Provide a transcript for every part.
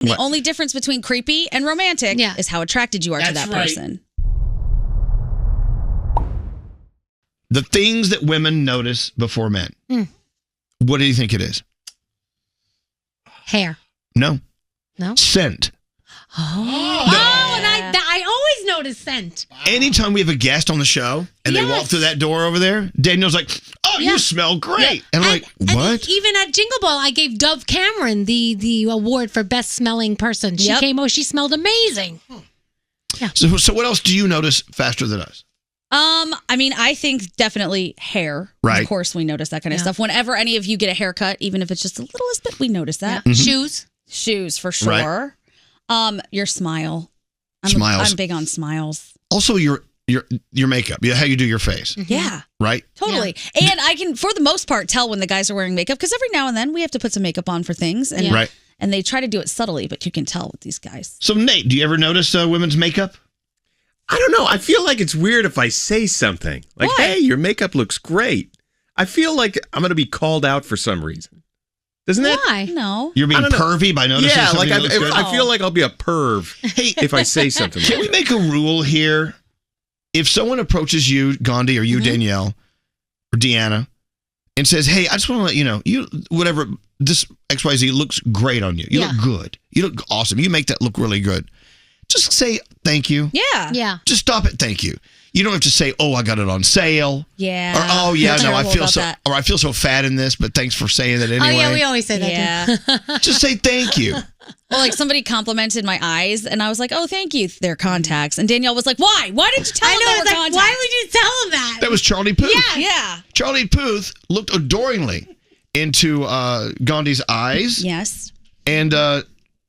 The only difference between creepy and romantic is how attracted you are to that person. The things that women notice before men. What do you think it is? Hair. No. No? Scent. And I always notice scent. Anytime we have a guest on the show and they walk through that door over there, Danielle's like, oh, you smell great. And I'm like, what? Even at Jingle Ball, I gave Dove Cameron the award for best smelling person. She came over, she smelled amazing. Yeah. So what else do you notice faster than us? I mean, I think definitely hair. Right. Of course, we notice that kind of stuff. Whenever any of you get a haircut, even if it's just the littlest bit, we notice that. Mm-hmm. Shoes for sure. Right. Your smile. Smiles. I'm big on smiles. Also, your makeup. How you do your face. Yeah. Right? Totally. Yeah. And I can, for the most part, tell when the guys are wearing makeup because every now and then we have to put some makeup on for things. And, and they try to do it subtly, but you can tell with these guys. So, Nate, do you ever notice women's makeup? I don't know. I feel like it's weird if I say something. Like, hey, your makeup looks great. I feel like I'm going to be called out for some reason. Doesn't it? Why? No. You're being pervy by noticing something that looks good? I feel like I'll be a perv if I say something. Can we make a rule here? If someone approaches you, Gandhi, or you, Danielle, or Deanna, and says, hey, I just want to let you know, whatever, this XYZ looks great on you. You look good. You look awesome. You make that look really good. Just say thank you. Yeah. Yeah. Just stop it. Thank you. You don't have to say, oh, I got it on sale. Yeah. Or, oh, yeah, no, I feel that. I feel so fat in this, but thanks for saying that anyway. Oh, yeah, we always say that too. Just say thank you. Well, like somebody complimented my eyes, and I was like, oh, thank you. They're contacts. And Danielle was like, why? Why did you tell them they were contacts? Why would you tell them that? That was Charlie Puth. Yeah. Charlie Puth looked adoringly into Gandhi's eyes. Yes. And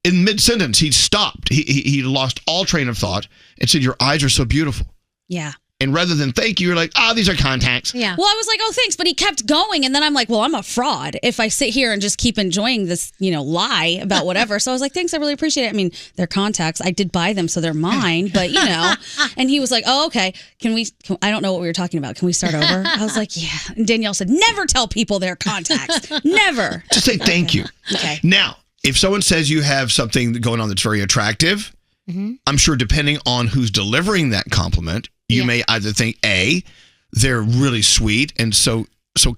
in mid-sentence, he stopped. He lost all train of thought and said, your eyes are so beautiful. Yeah. And rather than thank you, you're like, these are contacts. Yeah. Well, I was like, oh, thanks. But he kept going. And then I'm like, well, I'm a fraud if I sit here and just keep enjoying this, lie about whatever. So I was like, thanks. I really appreciate it. I mean, they're contacts. I did buy them, so they're mine. But, And he was like, oh, okay. I don't know what we were talking about. Can we start over? I was like, yeah. And Danielle said, never tell people they're contacts. Never. Just say thank you. Okay. Now, if someone says you have something going on that's very attractive, I'm sure depending on who's delivering that compliment, you may either think A, they're really sweet and so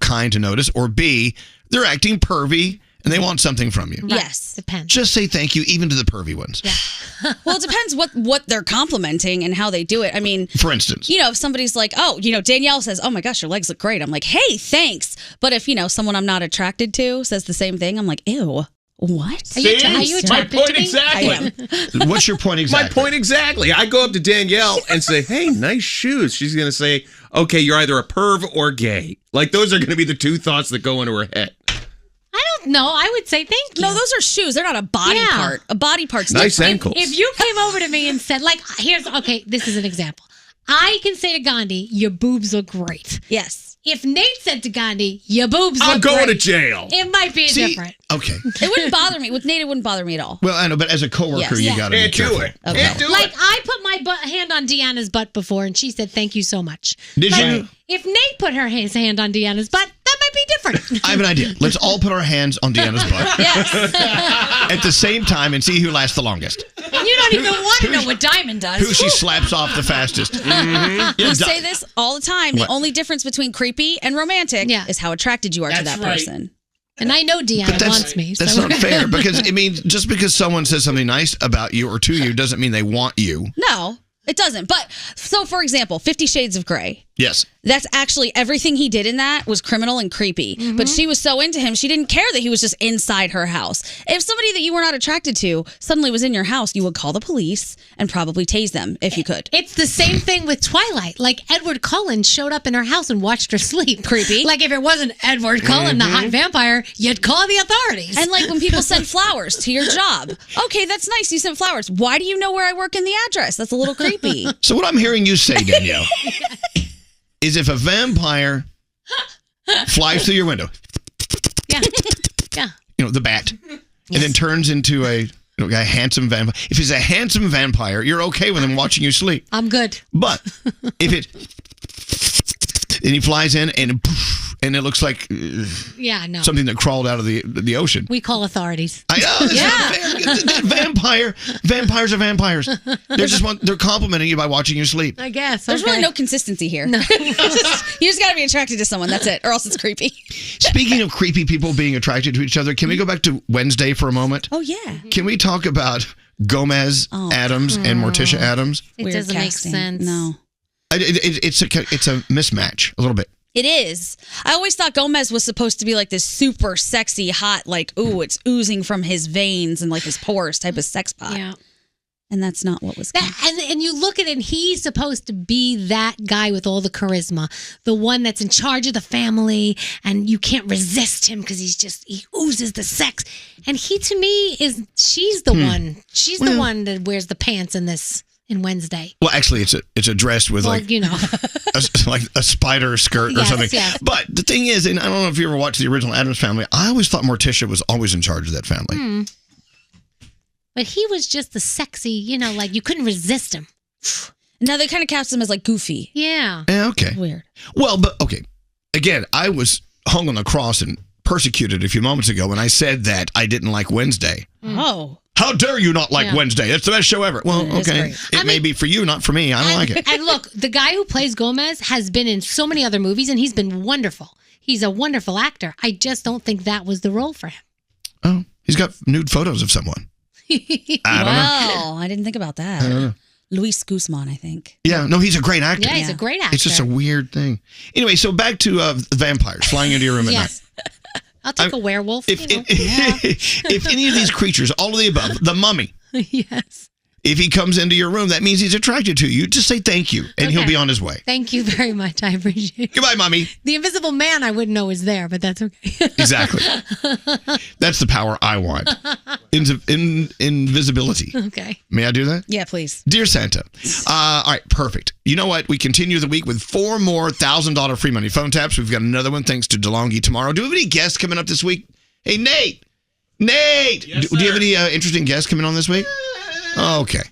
kind to notice, or B, they're acting pervy and they want something from you. Yes. Depends. Just say thank you, even to the pervy ones. Yeah. Well, it depends what they're complimenting and how they do it. I mean, for instance, if somebody's like, oh, Danielle says, oh my gosh, your legs look great. I'm like, hey, thanks. But if, someone I'm not attracted to says the same thing, I'm like, ew. What? Are you attracted my point to me? exactly. What's your point exactly? My point exactly. I go up to Danielle and say, hey, nice shoes. She's going to say, okay, you're either a perv or gay. Like, those are going to be the two thoughts that go into her head. I don't know. I would say thank you. No, those are shoes. They're not a body part. A body part's nice different. ankles. If you came over to me and said, this is an example. I can say to Gandhi, your boobs look great. Yes. If Nate said to Gandhi, your boobs I'm look going great, to jail. it might be different. Okay. It wouldn't bother me. With Nate, it wouldn't bother me at all. Well, I know, but as a coworker, you got to be careful. Can't do it. Okay. Can't do Like, it. I put my hand on Deanna's butt before, and she said, thank you so much. Did you? If Nate put his hand on Deanna's butt, that might be different. I have an idea. Let's all put our hands on Deanna's butt Yes. at the same time and see who lasts the longest. And you don't even want to know what Diamond does. Who she slaps off the fastest. Mm-hmm. We say this all the time. The only difference between creepy and romantic is how attracted you are to that person. And I know Deanna wants me. That's not fair because it means just because someone says something nice about you or to you doesn't mean they want you. No, it doesn't. But so, for example, 50 Shades of Grey. Yes. That's actually everything he did in that was criminal and creepy. Mm-hmm. But she was so into him, she didn't care that he was just inside her house. If somebody that you were not attracted to suddenly was in your house, you would call the police and probably tase them if you could. It's the same thing with Twilight. Like Edward Cullen showed up in her house and watched her sleep. Creepy. Like if it wasn't Edward Cullen, the hot vampire, you'd call the authorities. And like when people send flowers to your job. Okay, that's nice. You sent flowers. Why do you know where I work in the address? That's a little creepy. So what I'm hearing you say, Danielle, is if a vampire flies through your window, yeah, the bat, and then turns into a handsome vampire. If he's a handsome vampire, you're okay with him watching you sleep. I'm good. But if and he flies in and and it looks like something that crawled out of the ocean. We call authorities. I know. That's not fair. Vampires are vampires. They're complimenting you by watching you sleep. I guess. There's really no consistency here. No. You just got to be attracted to someone. That's it. Or else it's creepy. Speaking of creepy people being attracted to each other, can we go back to Wednesday for a moment? Oh, yeah. Can we talk about Gomez Addams and Morticia Addams? It doesn't make sense. No. It's a mismatch a little bit. It is. I always thought Gomez was supposed to be like this super sexy, hot, like, ooh, it's oozing from his veins and like his pores type of sex pot. Yeah. And that's not what was and you look at it, and he's supposed to be that guy with all the charisma, the one that's in charge of the family, and you can't resist him because he oozes the sex. And he, to me, she's the one. She's the one that wears the pants in Wednesday. Well, actually, it's a dress with like a spider skirt or something. Yes. But the thing is, and I don't know if you ever watched the original Addams Family, I always thought Morticia was always in charge of that family. But he was just the sexy, like you couldn't resist him. Now they kind of cast him as like goofy. Yeah. Okay. Weird. Well, but okay. Again, I was hung on the cross and persecuted a few moments ago when I said that I didn't like Wednesday. Oh. How dare you not like Wednesday? It's the best show ever. Well, okay. It may be for you, not for me. I don't like it. And look, the guy who plays Gomez has been in so many other movies, and he's been wonderful. He's a wonderful actor. I just don't think that was the role for him. Oh, he's got nude photos of someone. I don't know. I didn't think about that. I don't know. Luis Guzman, I think. Yeah, no, he's a great actor. Yeah, he's a great actor. It's just a weird thing. Anyway, so back to vampires flying into your room at night. I'll take a werewolf. If any of these creatures, all of the above, the mummy. Yes. If he comes into your room, that means he's attracted to you. Just say thank you, and he'll be on his way. Thank you very much. I appreciate it. Goodbye, Mommy. The invisible man I wouldn't know is there, but that's okay. Exactly. That's the power I want. Invisibility. Okay. May I do that? Yeah, please. Dear Santa. All right, perfect. You know what? We continue the week with 4 more $1,000 free money phone taps. We've got another one thanks to DeLonghi tomorrow. Do we have any guests coming up this week? Hey, Nate! Nate! Yes, do you have any interesting guests coming on this week? Okay.